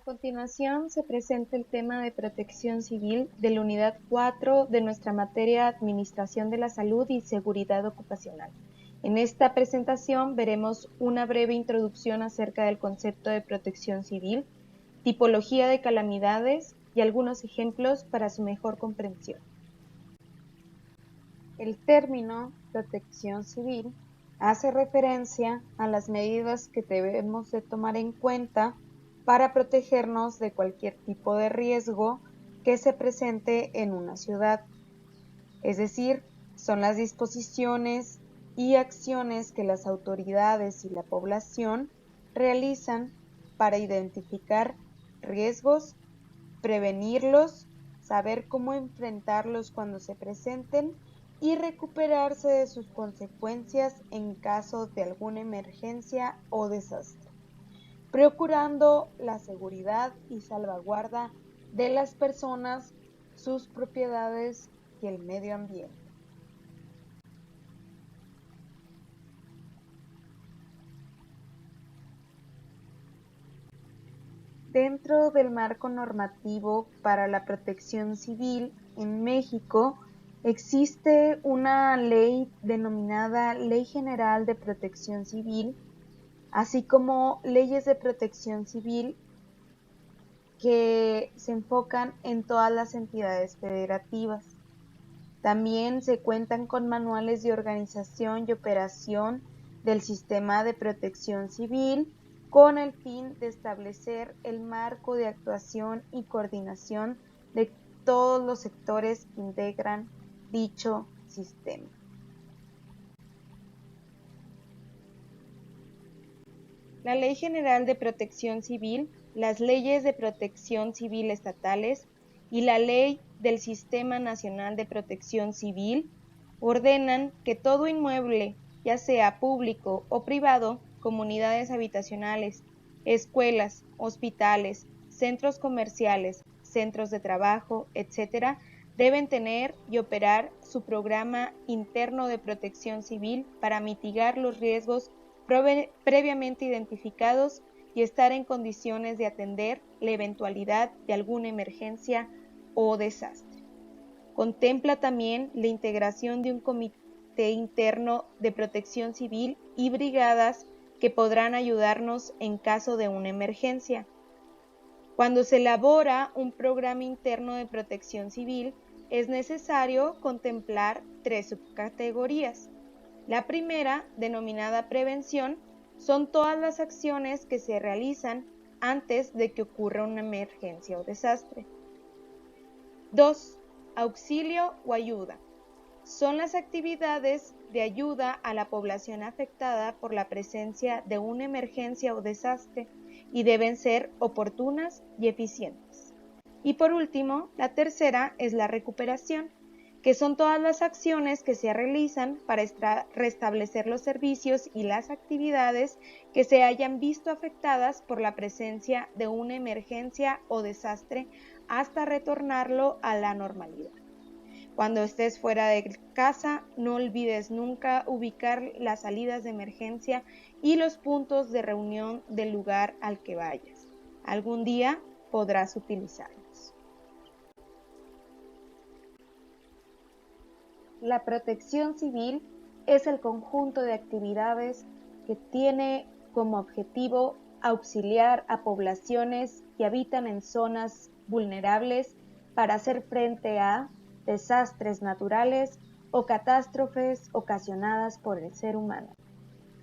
A continuación se presenta el tema de protección civil de la unidad 4 de nuestra materia Administración de la Salud y Seguridad Ocupacional. En esta presentación veremos una breve introducción acerca del concepto de protección civil, tipología de calamidades y algunos ejemplos para su mejor comprensión. El término protección civil hace referencia a las medidas que debemos de tomar en cuenta para protegernos de cualquier tipo de riesgo que se presente en una ciudad. Es decir, son las disposiciones y acciones que las autoridades y la población realizan para identificar riesgos, prevenirlos, saber cómo enfrentarlos cuando se presenten y recuperarse de sus consecuencias en caso de alguna emergencia o desastre, procurando la seguridad y salvaguarda de las personas, sus propiedades y el medio ambiente. Dentro del marco normativo para la protección civil en México, existe una ley denominada Ley General de Protección Civil, así como leyes de protección civil que se enfocan en todas las entidades federativas. También se cuentan con manuales de organización y operación del sistema de protección civil con el fin de establecer el marco de actuación y coordinación de todos los sectores que integran dicho sistema. La Ley General de Protección Civil, las leyes de protección civil estatales y la Ley del Sistema Nacional de Protección Civil ordenan que todo inmueble, ya sea público o privado, comunidades habitacionales, escuelas, hospitales, centros comerciales, centros de trabajo, etc., deben tener y operar su programa interno de protección civil para mitigar los riesgos previamente identificados y estar en condiciones de atender la eventualidad de alguna emergencia o desastre. Contempla también la integración de un comité interno de protección civil y brigadas que podrán ayudarnos en caso de una emergencia. Cuando se elabora un programa interno de protección civil, es necesario contemplar 3 subcategorías. La primera, denominada prevención, son todas las acciones que se realizan antes de que ocurra una emergencia o desastre. 2. Auxilio o ayuda. Son las actividades de ayuda a la población afectada por la presencia de una emergencia o desastre y deben ser oportunas y eficientes. Y por último, la tercera es la recuperación, que son todas las acciones que se realizan para restablecer los servicios y las actividades que se hayan visto afectadas por la presencia de una emergencia o desastre hasta retornarlo a la normalidad. Cuando estés fuera de casa, no olvides nunca ubicar las salidas de emergencia y los puntos de reunión del lugar al que vayas. Algún día podrás utilizarlos. La protección civil es el conjunto de actividades que tiene como objetivo auxiliar a poblaciones que habitan en zonas vulnerables para hacer frente a desastres naturales o catástrofes ocasionadas por el ser humano.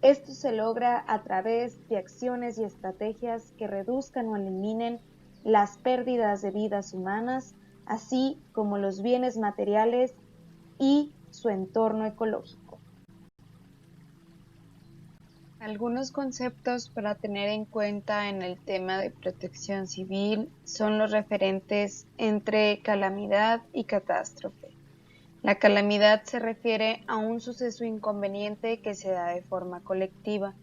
Esto se logra a través de acciones y estrategias que reduzcan o eliminen las pérdidas de vidas humanas, así como los bienes materiales y su entorno ecológico. Algunos conceptos para tener en cuenta en el tema de protección civil son los referentes entre calamidad y catástrofe. La calamidad se refiere a un suceso inconveniente que se da de forma colectiva,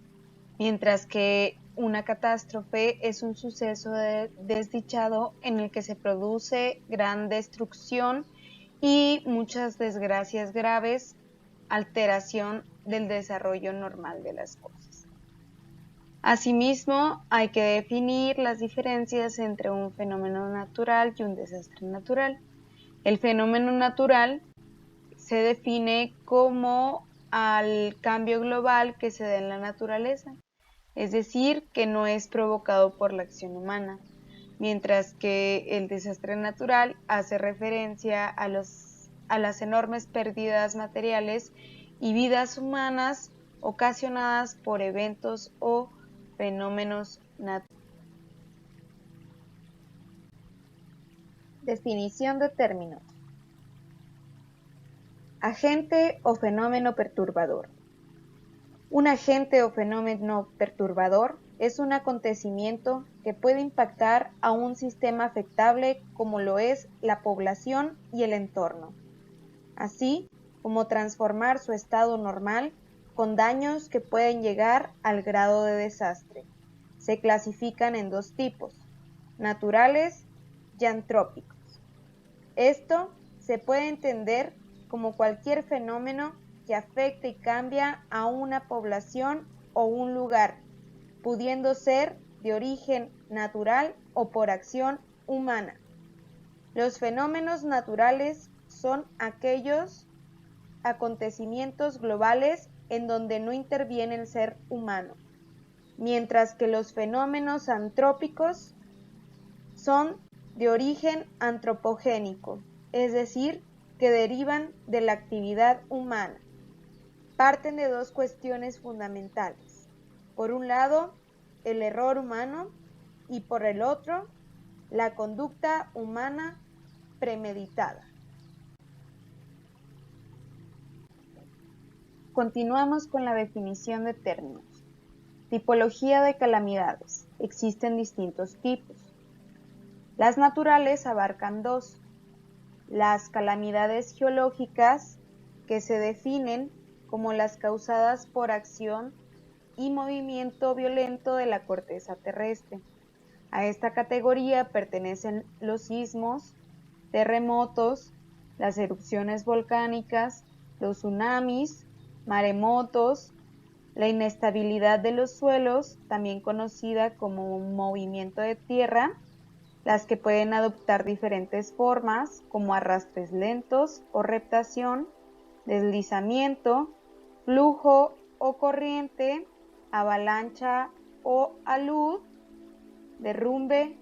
mientras que una catástrofe es un suceso desdichado en el que se produce gran destrucción y muchas desgracias graves, alteración del desarrollo normal de las cosas. Asimismo, hay que definir las diferencias entre un fenómeno natural y un desastre natural. El fenómeno natural se define como al cambio global que se da en la naturaleza, es decir, que no es provocado por la acción humana, mientras que el desastre natural hace referencia a las enormes pérdidas materiales y vidas humanas ocasionadas por eventos o fenómenos naturales. Definición de términos. Agente o fenómeno perturbador. Un agente o fenómeno perturbador es un acontecimiento que puede impactar a un sistema afectable como lo es la población y el entorno, así como transformar su estado normal con daños que pueden llegar al grado de desastre. Se clasifican en dos tipos, naturales y antrópicos. Esto se puede entender como cualquier fenómeno que afecte y cambia a una población o un lugar, pudiendo ser de origen natural o por acción humana. Los fenómenos naturales son aquellos acontecimientos globales en donde no interviene el ser humano, mientras que los fenómenos antrópicos son de origen antropogénico, es decir, que derivan de la actividad humana. Parten de dos cuestiones fundamentales. Por un lado, el error humano y por el otro, la conducta humana premeditada. Continuamos con la definición de términos. Tipología de calamidades. Existen distintos tipos. Las naturales abarcan dos: las calamidades geológicas, que se definen como las causadas por acción y movimiento violento de la corteza terrestre. A esta categoría pertenecen los sismos, terremotos, las erupciones volcánicas, los tsunamis, maremotos, la inestabilidad de los suelos, también conocida como movimiento de tierra, las que pueden adoptar diferentes formas como arrastres lentos o reptación, deslizamiento, flujo o corriente, avalancha o alud, derrumbe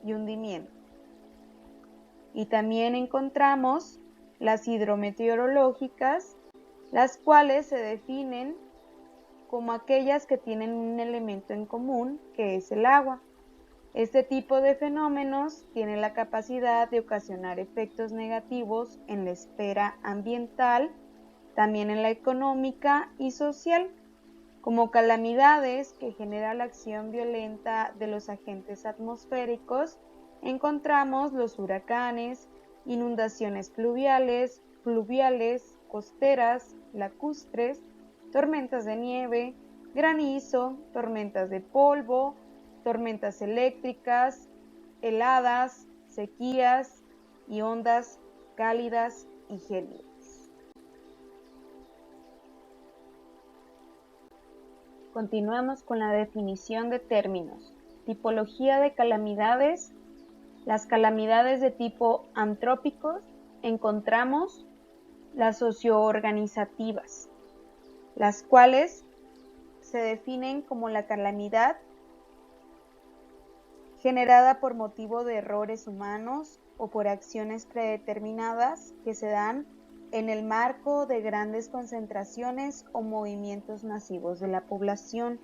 y hundimiento. Y también encontramos las hidrometeorológicas, las cuales se definen como aquellas que tienen un elemento en común, que es el agua. Este tipo de fenómenos tiene la capacidad de ocasionar efectos negativos en la esfera ambiental, también en la económica y social. Como calamidades que genera la acción violenta de los agentes atmosféricos, encontramos los huracanes, inundaciones fluviales, costeras, lacustres, tormentas de nieve, granizo, tormentas de polvo, tormentas eléctricas, heladas, sequías y ondas cálidas y gélidas. Continuamos con la definición de términos. Tipología de calamidades. Las calamidades de tipo antrópicos encontramos las socioorganizativas, las cuales se definen como la calamidad generada por motivo de errores humanos o por acciones predeterminadas que se dan en el marco de grandes concentraciones o movimientos masivos de la población.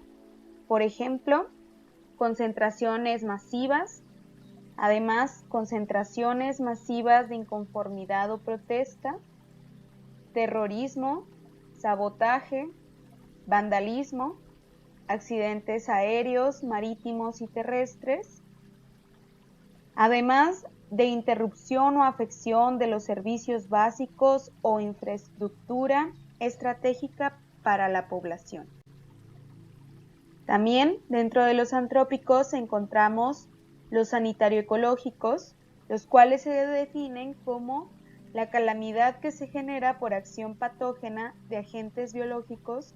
Por ejemplo, concentraciones masivas, además concentraciones masivas de inconformidad o protesta, terrorismo, sabotaje, vandalismo, accidentes aéreos, marítimos y terrestres, además de interrupción o afección de los servicios básicos o infraestructura estratégica para la población. También dentro de los antrópicos encontramos los sanitario-ecológicos, los cuales se definen como la calamidad que se genera por acción patógena de agentes biológicos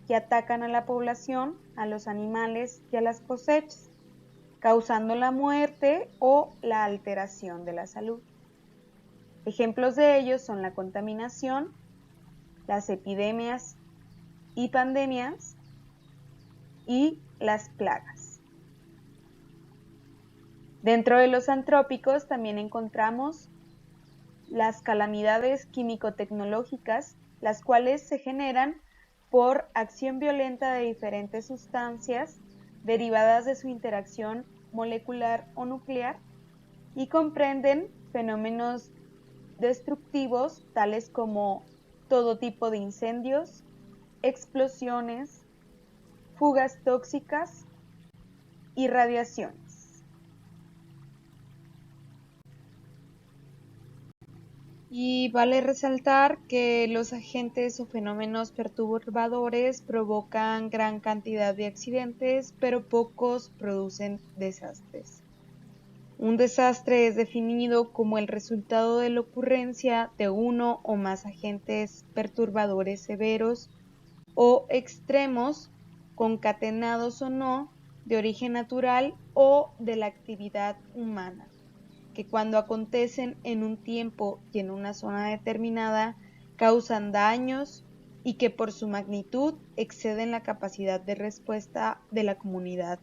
que atacan a la población, a los animales y a las cosechas, causando la muerte o la alteración de la salud. Ejemplos de ellos son la contaminación, las epidemias y pandemias y las plagas. Dentro de los antrópicos también encontramos las calamidades químico-tecnológicas, las cuales se generan por acción violenta de diferentes sustancias derivadas de su interacción molecular o nuclear y comprenden fenómenos destructivos tales como todo tipo de incendios, explosiones, fugas tóxicas y radiaciones. Y vale resaltar que los agentes o fenómenos perturbadores provocan gran cantidad de accidentes, pero pocos producen desastres. Un desastre es definido como el resultado de la ocurrencia de uno o más agentes perturbadores severos o extremos, concatenados o no, de origen natural o de la actividad humana, que cuando acontecen en un tiempo y en una zona determinada causan daños y que por su magnitud exceden la capacidad de respuesta de la comunidad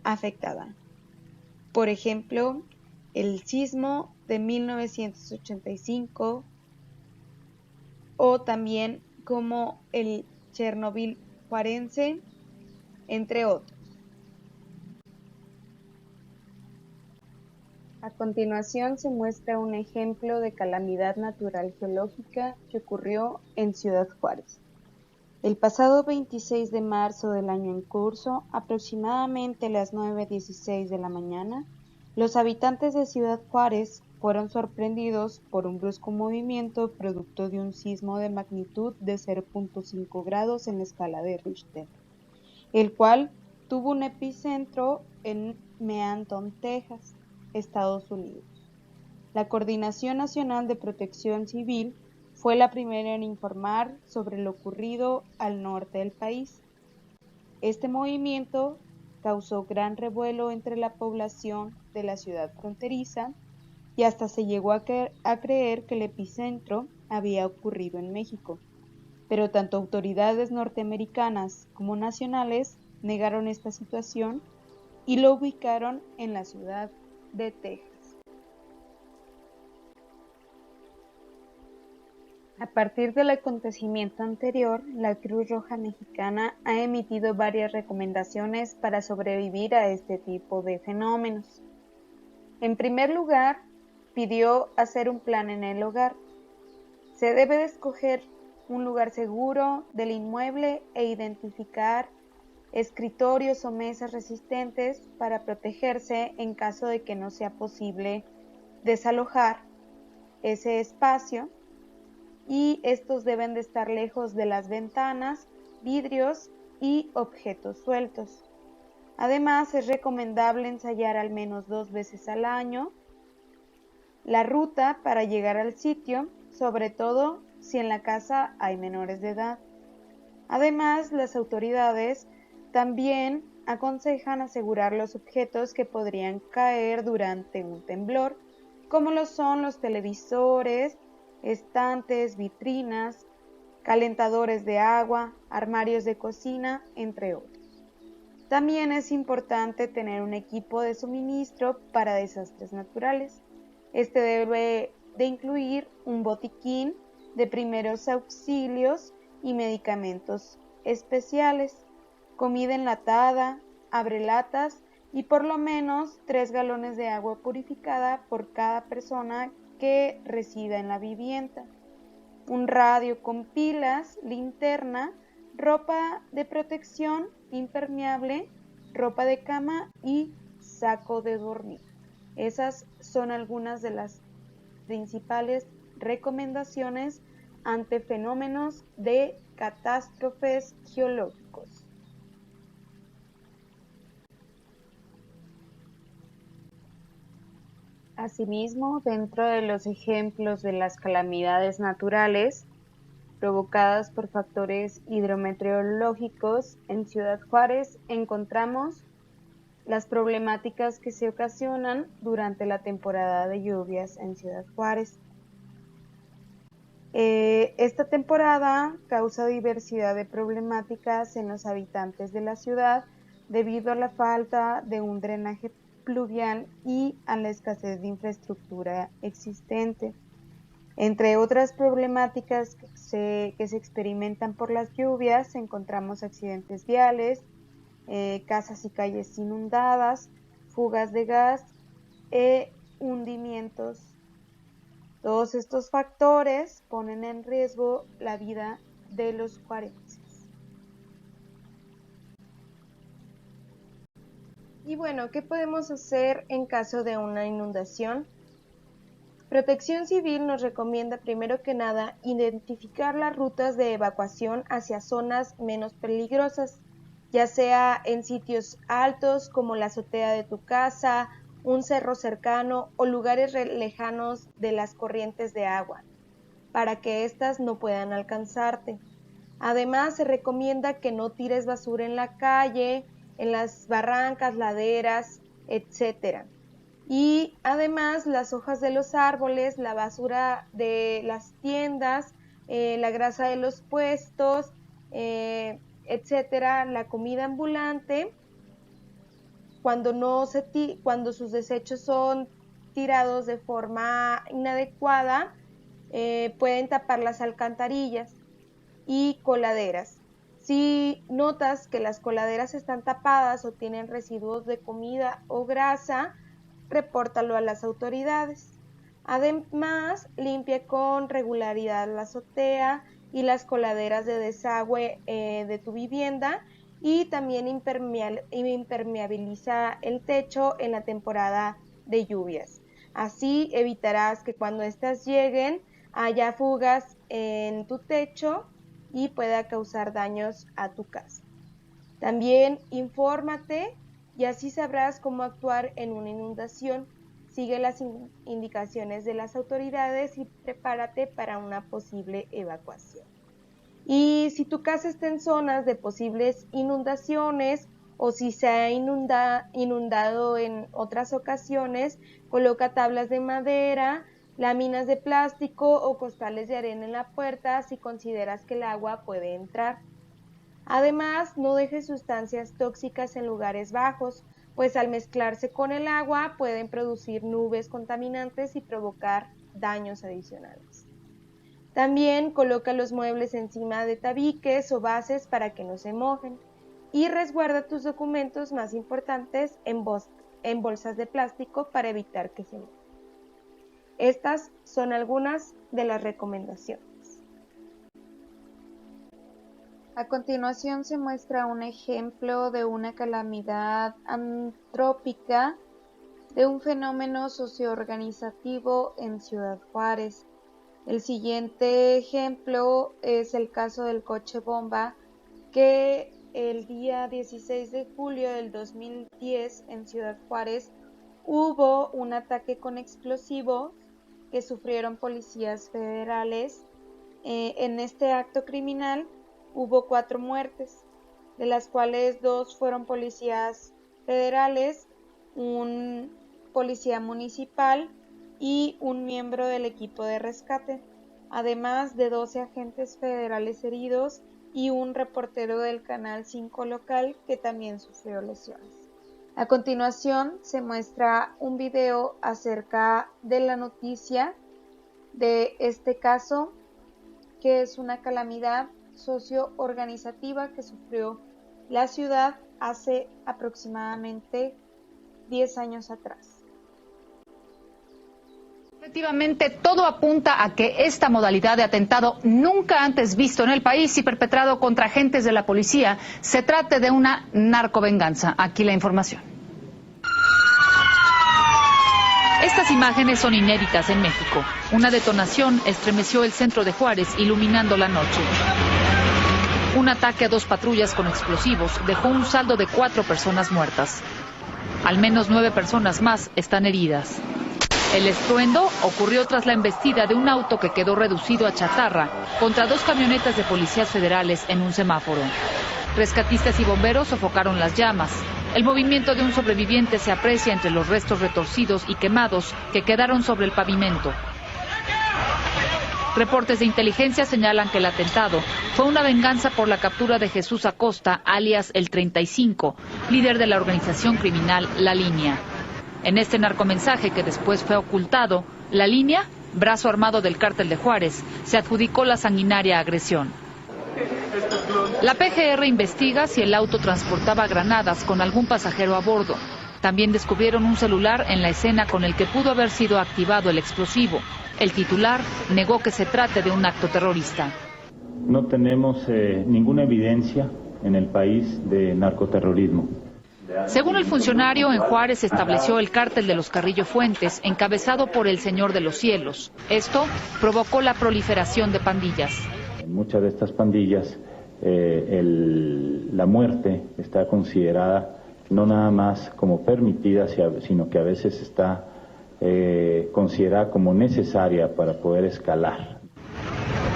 afectada. Por ejemplo, el sismo de 1985 o también como el Chernobyl juarense, entre otros. A continuación se muestra un ejemplo de calamidad natural geológica que ocurrió en Ciudad Juárez. El pasado 26 de marzo del año en curso, aproximadamente a las 9:16 de la mañana, los habitantes de Ciudad Juárez fueron sorprendidos por un brusco movimiento producto de un sismo de magnitud de 0.5 grados en la escala de Richter, el cual tuvo un epicentro en Meanton, Texas, Estados Unidos. La Coordinación Nacional de Protección Civil fue la primera en informar sobre lo ocurrido al norte del país. Este movimiento causó gran revuelo entre la población de la ciudad fronteriza y hasta se llegó a creer que el epicentro había ocurrido en México, pero tanto autoridades norteamericanas como nacionales negaron esta situación y lo ubicaron en la ciudad de Texas. A partir del acontecimiento anterior, la Cruz Roja Mexicana ha emitido varias recomendaciones para sobrevivir a este tipo de fenómenos. En primer lugar, pidió hacer un plan en el hogar. Se debe de escoger un lugar seguro del inmueble e identificar escritorios o mesas resistentes para protegerse en caso de que no sea posible desalojar ese espacio, y estos deben de estar lejos de las ventanas, vidrios y objetos sueltos. Además, es recomendable ensayar al menos 2 veces al año la ruta para llegar al sitio, sobre todo si en la casa hay menores de edad. Además, las autoridades también aconsejan asegurar los objetos que podrían caer durante un temblor, como lo son los televisores, estantes, vitrinas, calentadores de agua, armarios de cocina, entre otros. También es importante tener un equipo de suministro para desastres naturales. Este debe de incluir un botiquín de primeros auxilios y medicamentos especiales, comida enlatada, abrelatas y por lo menos 3 galones de agua purificada por cada persona que resida en la vivienda, un radio con pilas, linterna, ropa de protección impermeable, ropa de cama y saco de dormir. Esas son algunas de las principales recomendaciones ante fenómenos de catástrofes geológicos. Asimismo, dentro de los ejemplos de las calamidades naturales, provocadas por factores hidrometeorológicos, en Ciudad Juárez encontramos las problemáticas que se ocasionan durante la temporada de lluvias en Ciudad Juárez. Esta temporada causa diversidad de problemáticas en los habitantes de la ciudad debido a la falta de un drenaje pluvial y a la escasez de infraestructura existente. Entre otras problemáticas que se experimentan por las lluvias, encontramos accidentes viales, casas y calles inundadas, fugas de gas e hundimientos. Todos estos factores ponen en riesgo la vida de los juarenses. Y bueno, ¿qué podemos hacer en caso de una inundación? Protección Civil nos recomienda primero que nada identificar las rutas de evacuación hacia zonas menos peligrosas, ya sea en sitios altos como la azotea de tu casa, un cerro cercano o lugares lejanos de las corrientes de agua, para que éstas no puedan alcanzarte. Además, se recomienda que no tires basura en la calle, en las barrancas, laderas, etc. Y además, las hojas de los árboles, la basura de las tiendas, la grasa de los puestos, etc., la comida ambulante, cuando sus desechos son tirados de forma inadecuada, pueden tapar las alcantarillas y coladeras. Si notas que las coladeras están tapadas o tienen residuos de comida o grasa, repórtalo a las autoridades. Además, limpia con regularidad la azotea y las coladeras de desagüe de tu vivienda, y también impermeabiliza el techo en la temporada de lluvias. Así evitarás que cuando éstas lleguen haya fugas en tu techo y pueda causar daños a tu casa. También infórmate y así sabrás cómo actuar en una inundación. Sigue las indicaciones de las autoridades y prepárate para una posible evacuación. Y si tu casa está en zonas de posibles inundaciones o si se ha inundado en otras ocasiones, coloca tablas de madera, láminas de plástico o costales de arena en la puerta si consideras que el agua puede entrar. Además, no dejes sustancias tóxicas en lugares bajos, pues al mezclarse con el agua pueden producir nubes contaminantes y provocar daños adicionales. También coloca los muebles encima de tabiques o bases para que no se mojen y resguarda tus documentos más importantes en bolsas de plástico para evitar que se mojen. Estas son algunas de las recomendaciones. A continuación se muestra un ejemplo de una calamidad antrópica de un fenómeno socioorganizativo en Ciudad Juárez. El siguiente ejemplo es el caso del coche bomba que el día 16 de julio del 2010 en Ciudad Juárez hubo un ataque con explosivos que sufrieron policías federales. En este acto criminal hubo 4 muertes, de las cuales 2 fueron policías federales, un policía municipal y un miembro del equipo de rescate, además de 12 agentes federales heridos y un reportero del Canal 5 local que también sufrió lesiones. A continuación se muestra un video acerca de la noticia de este caso, que es una calamidad socioorganizativa que sufrió la ciudad hace aproximadamente 10 años atrás. Efectivamente, todo apunta a que esta modalidad de atentado nunca antes visto en el país y perpetrado contra agentes de la policía se trate de una narcovenganza. Aquí la información. Estas imágenes son inéditas en México. Una detonación estremeció el centro de Juárez, iluminando la noche. Un ataque a 2 patrullas con explosivos dejó un saldo de 4 personas muertas. Al menos 9 personas más están heridas. El estruendo ocurrió tras la embestida de un auto que quedó reducido a chatarra contra 2 camionetas de policías federales en un semáforo. Rescatistas y bomberos sofocaron las llamas. El movimiento de un sobreviviente se aprecia entre los restos retorcidos y quemados que quedaron sobre el pavimento. Reportes de inteligencia señalan que el atentado fue una venganza por la captura de Jesús Acosta, alias el 35, líder de la organización criminal La Línea. En este narcomensaje, que después fue ocultado, La Línea, brazo armado del Cártel de Juárez, se adjudicó la sanguinaria agresión. La PGR investiga si el auto transportaba granadas con algún pasajero a bordo. También descubrieron un celular en la escena con el que pudo haber sido activado el explosivo. El titular negó que se trate de un acto terrorista. No tenemos ninguna evidencia en el país de narcoterrorismo. Según el funcionario, en Juárez se estableció el cártel de los Carrillo Fuentes, encabezado por el Señor de los Cielos. Esto provocó la proliferación de pandillas. En muchas de estas pandillas, la muerte está considerada no nada más como permitida, sino que a veces está considerada como necesaria para poder escalar.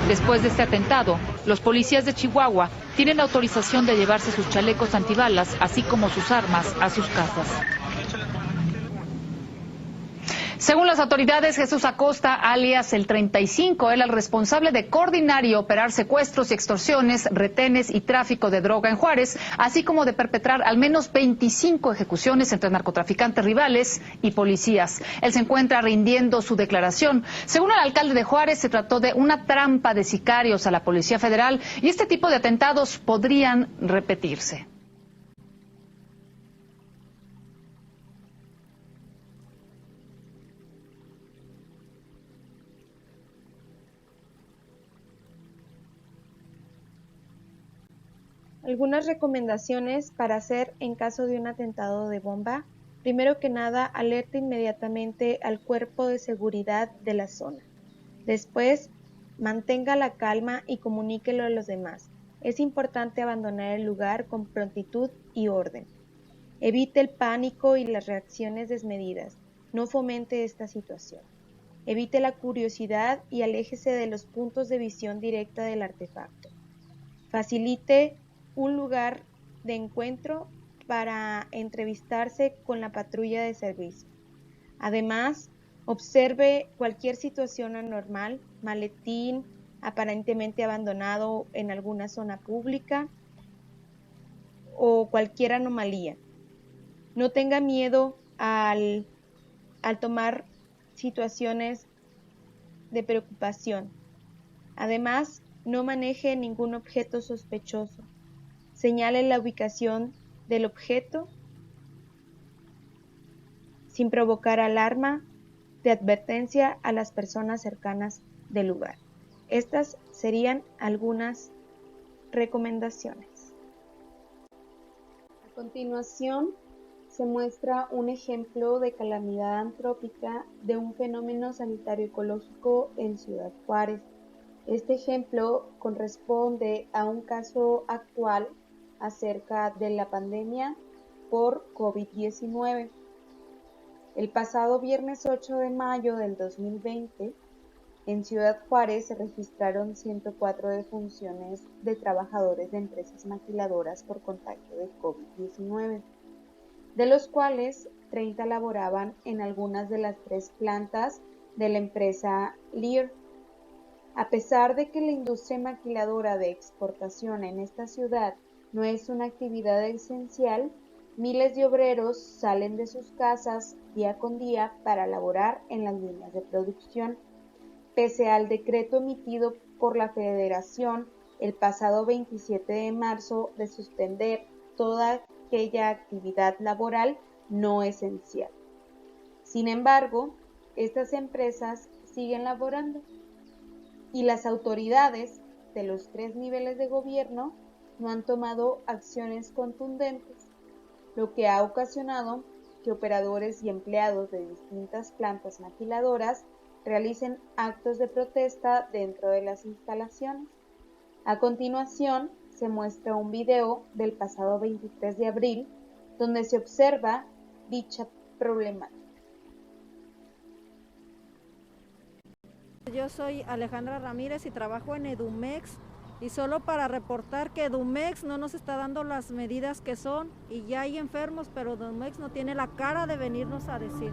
Después de este atentado, los policías de Chihuahua tienen autorización de llevarse sus chalecos antibalas, así como sus armas, a sus casas. Según las autoridades, Jesús Acosta, alias el 35, era el responsable de coordinar y operar secuestros y extorsiones, retenes y tráfico de droga en Juárez, así como de perpetrar al menos 25 ejecuciones entre narcotraficantes rivales y policías. Él se encuentra rindiendo su declaración. Según el alcalde de Juárez, se trató de una trampa de sicarios a la Policía Federal y este tipo de atentados podrían repetirse. Algunas recomendaciones para hacer en caso de un atentado de bomba. Primero que nada, alerte inmediatamente al cuerpo de seguridad de la zona. Después, mantenga la calma y comuníquelo a los demás. Es importante abandonar el lugar con prontitud y orden. Evite el pánico y las reacciones desmedidas. No fomente esta situación. Evite la curiosidad y aléjese de los puntos de visión directa del artefacto. Facilite un lugar de encuentro para entrevistarse con la patrulla de servicio. Además, observe cualquier situación anormal, maletín aparentemente abandonado en alguna zona pública o cualquier anomalía. No tenga miedo al tomar situaciones de preocupación. Además, no maneje ningún objeto sospechoso. Señale la ubicación del objeto sin provocar alarma de advertencia a las personas cercanas del lugar. Estas serían algunas recomendaciones. A continuación, se muestra un ejemplo de calamidad antrópica de un fenómeno sanitario ecológico en Ciudad Juárez. Este ejemplo corresponde a un caso actual acerca de la pandemia por COVID-19. El pasado viernes 8 de mayo del 2020, en Ciudad Juárez se registraron 104 defunciones de trabajadores de empresas maquiladoras por contagio de COVID-19, de los cuales 30 laboraban en algunas de las 3 plantas de la empresa Lear. A pesar de que la industria maquiladora de exportación en esta ciudad no es una actividad esencial, miles de obreros salen de sus casas día con día para laborar en las líneas de producción. Pese al decreto emitido por la Federación el pasado 27 de marzo de suspender toda aquella actividad laboral no esencial. Sin embargo, estas empresas siguen laborando y las autoridades de los 3 niveles de gobierno no han tomado acciones contundentes, lo que ha ocasionado que operadores y empleados de distintas plantas maquiladoras realicen actos de protesta dentro de las instalaciones. A continuación, se muestra un video del pasado 23 de abril, donde se observa dicha problemática. Yo soy Alejandra Ramírez y trabajo en Edumex, y solo para reportar que Edumex no nos está dando las medidas que son, y ya hay enfermos, pero Edumex no tiene la cara de venirnos a decir.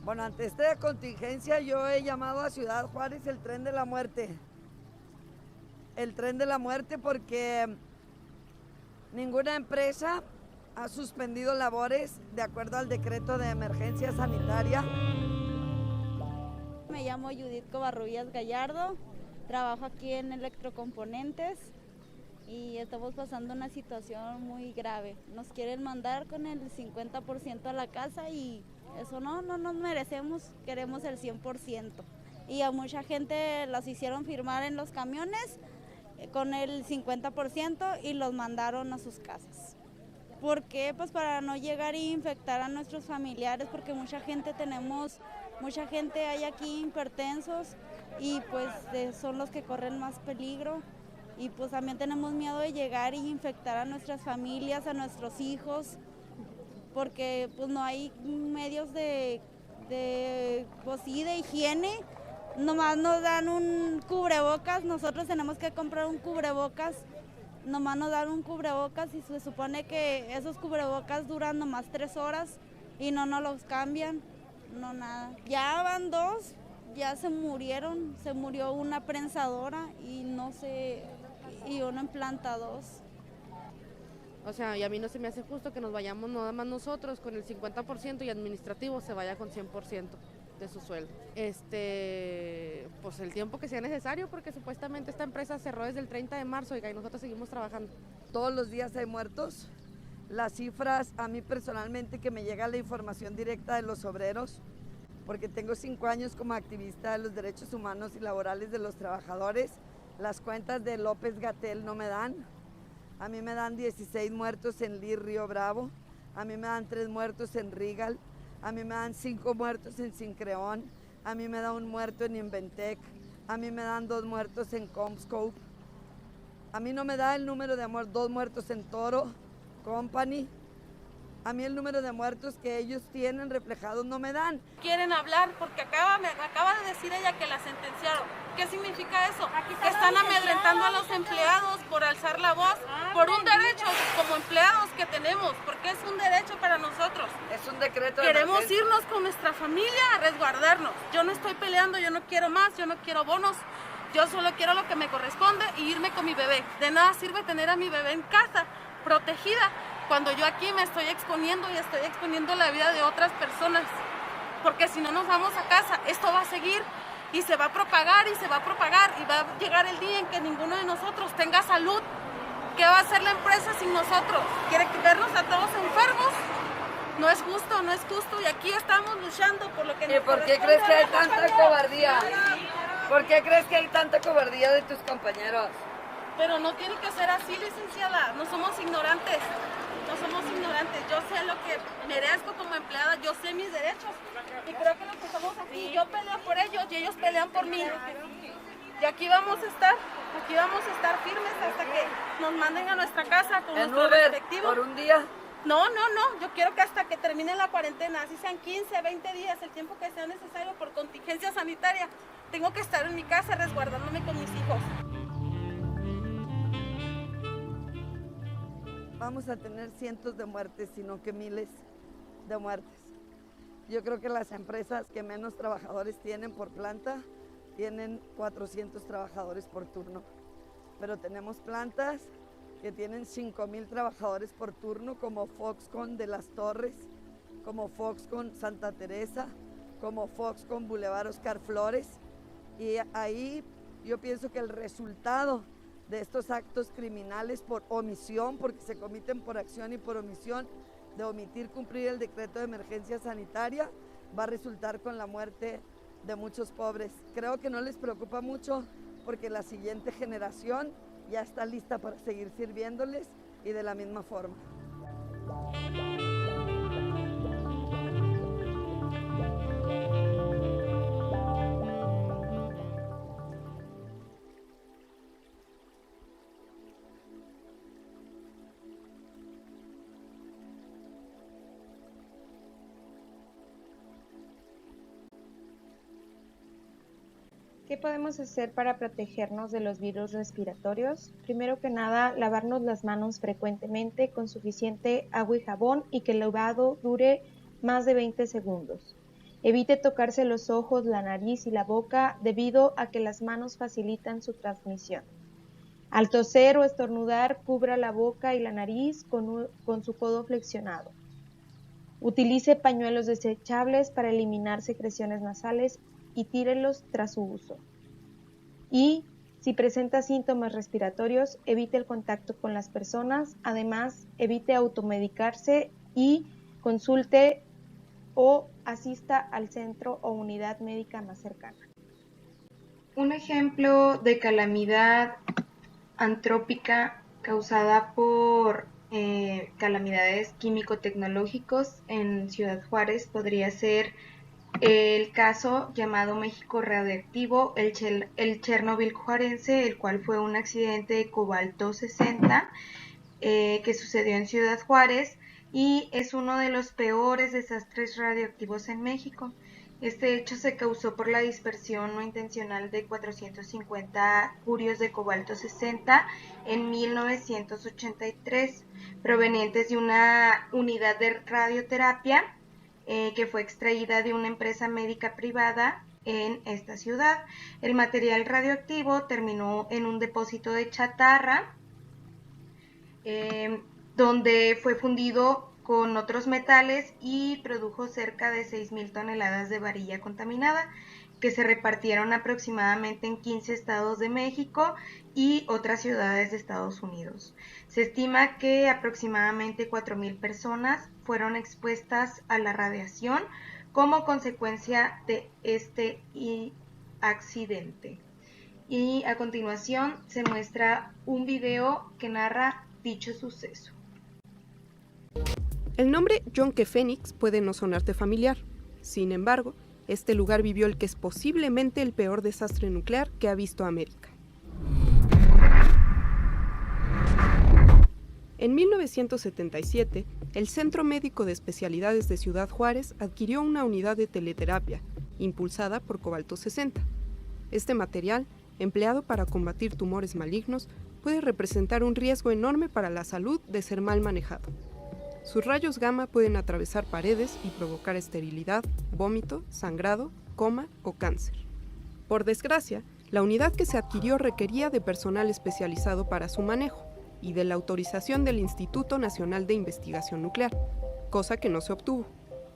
Bueno, ante esta contingencia yo he llamado a Ciudad Juárez el tren de la muerte. El tren de la muerte porque ninguna empresa ha suspendido labores de acuerdo al decreto de emergencia sanitaria. Me llamo Judith Covarrubias Gallardo, trabajo aquí en Electrocomponentes y estamos pasando una situación muy grave. Nos quieren mandar con el 50% a la casa y eso no nos merecemos, queremos el 100%. Y a mucha gente los hicieron firmar en los camiones con el 50% y los mandaron a sus casas. ¿Por qué? Pues para no llegar e infectar a nuestros familiares, porque mucha gente hay aquí hipertensos y pues son los que corren más peligro. Y pues también tenemos miedo de llegar e infectar a nuestras familias, a nuestros hijos, porque pues no hay medios de higiene. Nomás nos dan un cubrebocas, nosotros tenemos que comprar un cubrebocas, nomás nos dan un cubrebocas y se supone que esos cubrebocas duran nomás 3 horas y no nos los cambian, no nada. Ya van 2, ya se murieron, se murió una prensadora y uno en planta 2. O sea, y a mí no se me hace justo que nos vayamos nada más nosotros con el 50% y administrativo se vaya con 100% de su sueldo. Pues el tiempo que sea necesario, porque supuestamente esta empresa cerró desde el 30 de marzo y nosotros seguimos trabajando. Todos los días hay muertos. Las cifras, a mí personalmente, que me llega la información directa de los obreros, porque tengo 5 años como activista de los derechos humanos y laborales de los trabajadores. Las cuentas de López-Gatell no me dan. A mí me dan 16 muertos en Lir, Río Bravo. A mí me dan 3 muertos en Rigal. A mí me dan 5 muertos en Sincreón. A mí me da 1 muerto en Inventec. A mí me dan 2 muertos en Comscope. A mí no me da el número de 2 muertos en Toro Company. A mí el número de muertos que ellos tienen reflejados no me dan. Quieren hablar porque me acaba de decir ella que la sentenciaron. ¿Qué significa eso? Que están amedrentando a los empleados por alzar la voz, por un derecho como empleados que tenemos, porque es un derecho para nosotros. Es un decreto. Queremos irnos con nuestra familia a resguardarnos. Yo no estoy peleando, yo no quiero más, yo no quiero bonos. Yo solo quiero lo que me corresponde y irme con mi bebé. De nada sirve tener a mi bebé en casa, protegida, cuando yo aquí me estoy exponiendo y estoy exponiendo la vida de otras personas. Porque si no nos vamos a casa, esto va a seguir y se va a propagar y se va a propagar y va a llegar el día en que ninguno de nosotros tenga salud. ¿Qué va a hacer la empresa sin nosotros? ¿Quiere vernos a todos enfermos? No es justo, no es justo y aquí estamos luchando por lo que nos corresponde. ¿Y por qué crees que hay tanta cobardía? ¿Por qué crees que hay tanta cobardía de tus compañeros? Pero no tiene que ser así, licenciada. No somos ignorantes. No somos ignorantes. Yo sé lo que merezco como empleada. Yo sé mis derechos. Y creo que los que estamos aquí, yo peleo por ellos y ellos pelean por mí. Y aquí vamos a estar. Aquí vamos a estar firmes hasta que nos manden a nuestra casa con nuestro respectivo. ¿Por un día? No. Yo quiero que hasta que termine la cuarentena, así sean 15, 20 días, el tiempo que sea necesario por contingencia sanitaria, tengo que estar en mi casa resguardándome con mis hijos. Vamos a tener cientos de muertes, sino que miles de muertes. Yo creo que las empresas que menos trabajadores tienen por planta tienen 400 trabajadores por turno. Pero tenemos plantas que tienen 5,000 trabajadores por turno, como Foxconn de Las Torres, como Foxconn Santa Teresa, como Foxconn Boulevard Oscar Flores. Y ahí yo pienso que el resultado de estos actos criminales por omisión, porque se cometen por acción y por omisión, de omitir cumplir el decreto de emergencia sanitaria, va a resultar con la muerte de muchos pobres. Creo que no les preocupa mucho porque la siguiente generación ya está lista para seguir sirviéndoles y de la misma forma. ¿Qué podemos hacer para protegernos de los virus respiratorios? Primero que nada, lavarnos las manos frecuentemente con suficiente agua y jabón y que el lavado dure más de 20 segundos. Evite tocarse los ojos, la nariz y la boca debido a que las manos facilitan su transmisión. Al toser o estornudar, cubra la boca y la nariz con su codo flexionado. Utilice pañuelos desechables para eliminar secreciones nasales y tírelos tras su uso. Y si presenta síntomas respiratorios, evite el contacto con las personas. Además, evite automedicarse y consulte o asista al centro o unidad médica más cercana. Un ejemplo de calamidad antrópica causada por calamidades químico-tecnológicos en Ciudad Juárez podría ser el caso llamado México Radioactivo, el Chernobyl juarense, el cual fue un accidente de cobalto 60 que sucedió en Ciudad Juárez y es uno de los peores desastres radioactivos en México. Este hecho se causó por la dispersión no intencional de 450 curios de cobalto 60 en 1983, provenientes de una unidad de radioterapia que fue extraída de una empresa médica privada en esta ciudad. El material radioactivo terminó en un depósito de chatarra, donde fue fundido con otros metales y produjo cerca de 6,000 toneladas de varilla contaminada, que se repartieron aproximadamente en 15 estados de México y otras ciudades de Estados Unidos. Se estima que aproximadamente 4,000 personas fueron expuestas a la radiación como consecuencia de este accidente. Y a continuación se muestra un video que narra dicho suceso. El nombre Yonke Phoenix puede no sonarte familiar. Sin embargo, este lugar vivió el que es posiblemente el peor desastre nuclear que ha visto América. En 1977, el Centro Médico de Especialidades de Ciudad Juárez adquirió una unidad de teleterapia, impulsada por cobalto 60. Este material, empleado para combatir tumores malignos, puede representar un riesgo enorme para la salud de ser mal manejado. Sus rayos gamma pueden atravesar paredes y provocar esterilidad, vómito, sangrado, coma o cáncer. Por desgracia, la unidad que se adquirió requería de personal especializado para su manejo y de la autorización del Instituto Nacional de Investigación Nuclear, cosa que no se obtuvo.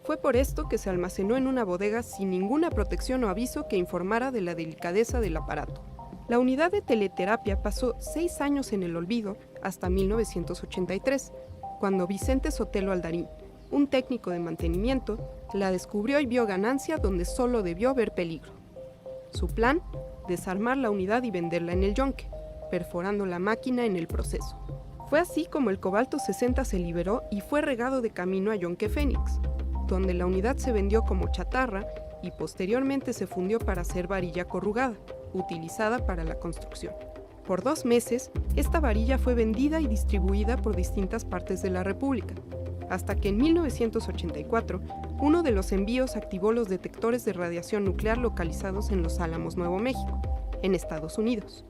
Fue por esto que se almacenó en una bodega sin ninguna protección o aviso que informara de la delicadeza del aparato. La unidad de teleterapia pasó 6 años en el olvido hasta 1983, cuando Vicente Sotelo Aldarín, un técnico de mantenimiento, la descubrió y vio ganancia donde solo debió ver peligro. Su plan, desarmar la unidad y venderla en el yunque, perforando la máquina en el proceso. Fue así como el cobalto 60 se liberó y fue regado de camino a Yonke Phoenix, donde la unidad se vendió como chatarra y posteriormente se fundió para hacer varilla corrugada, utilizada para la construcción. Por 2 meses, esta varilla fue vendida y distribuida por distintas partes de la República, hasta que en 1984, uno de los envíos activó los detectores de radiación nuclear localizados en Los Álamos, Nuevo México, en Estados Unidos.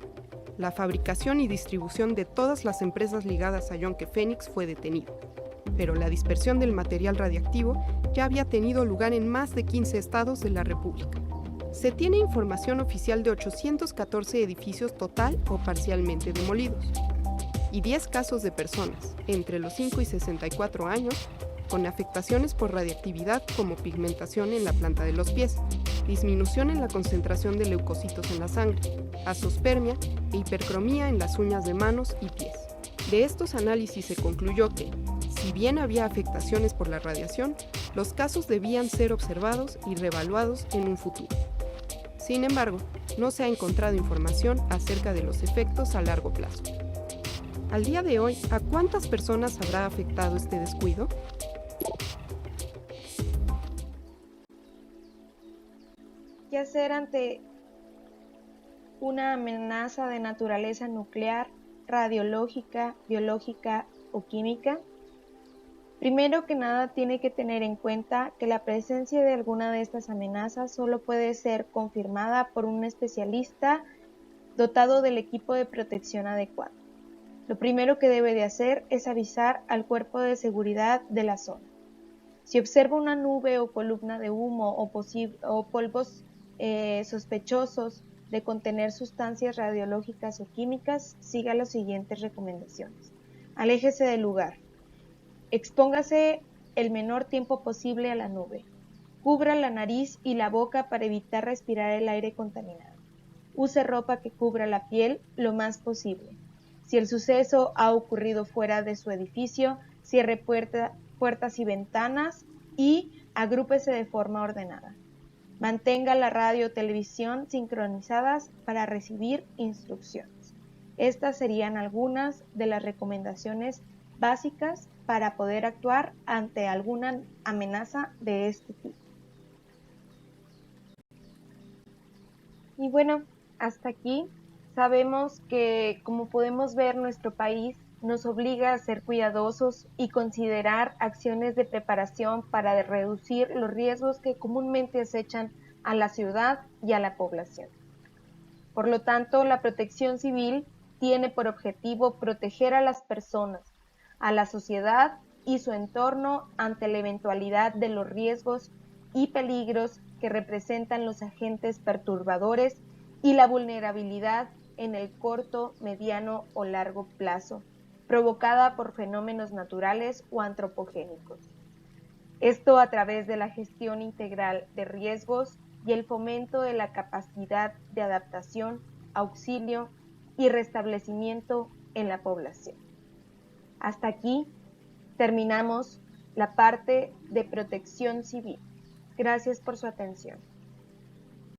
La fabricación y distribución de todas las empresas ligadas a Yonke Phoenix fue detenido, pero la dispersión del material radiactivo ya había tenido lugar en más de 15 estados de la República. Se tiene información oficial de 814 edificios total o parcialmente demolidos y 10 casos de personas entre los 5 y 64 años con afectaciones por radiactividad como pigmentación en la planta de los pies, disminución en la concentración de leucocitos en la sangre, azospermia e hipercromía en las uñas de manos y pies. De estos análisis se concluyó que, si bien había afectaciones por la radiación, los casos debían ser observados y reevaluados en un futuro. Sin embargo, no se ha encontrado información acerca de los efectos a largo plazo. Al día de hoy, ¿a cuántas personas habrá afectado este descuido? ¿Qué hacer ante una amenaza de naturaleza nuclear, radiológica, biológica o química? Primero que nada, tiene que tener en cuenta que la presencia de alguna de estas amenazas solo puede ser confirmada por un especialista dotado del equipo de protección adecuado. Lo primero que debe de hacer es avisar al cuerpo de seguridad de la zona. Si observa una nube o columna de humo o polvos sospechosos de contener sustancias radiológicas o químicas, siga las siguientes recomendaciones. Aléjese del lugar. Expóngase el menor tiempo posible a la nube. Cubra la nariz y la boca para evitar respirar el aire contaminado. Use ropa que cubra la piel lo más posible. Si el suceso ha ocurrido fuera de su edificio, cierre puertas y ventanas y agrúpese de forma ordenada. Mantenga la radio o televisión sincronizadas para recibir instrucciones. Estas serían algunas de las recomendaciones básicas para poder actuar ante alguna amenaza de este tipo. Y bueno, hasta aquí sabemos que, como podemos ver, nuestro país nos obliga a ser cuidadosos y considerar acciones de preparación para reducir los riesgos que comúnmente acechan a la ciudad y a la población. Por lo tanto, la protección civil tiene por objetivo proteger a las personas, a la sociedad y su entorno ante la eventualidad de los riesgos y peligros que representan los agentes perturbadores y la vulnerabilidad en el corto, mediano o largo plazo, provocada por fenómenos naturales o antropogénicos. Esto a través de la gestión integral de riesgos y el fomento de la capacidad de adaptación, auxilio y restablecimiento en la población. Hasta aquí terminamos la parte de protección civil. Gracias por su atención.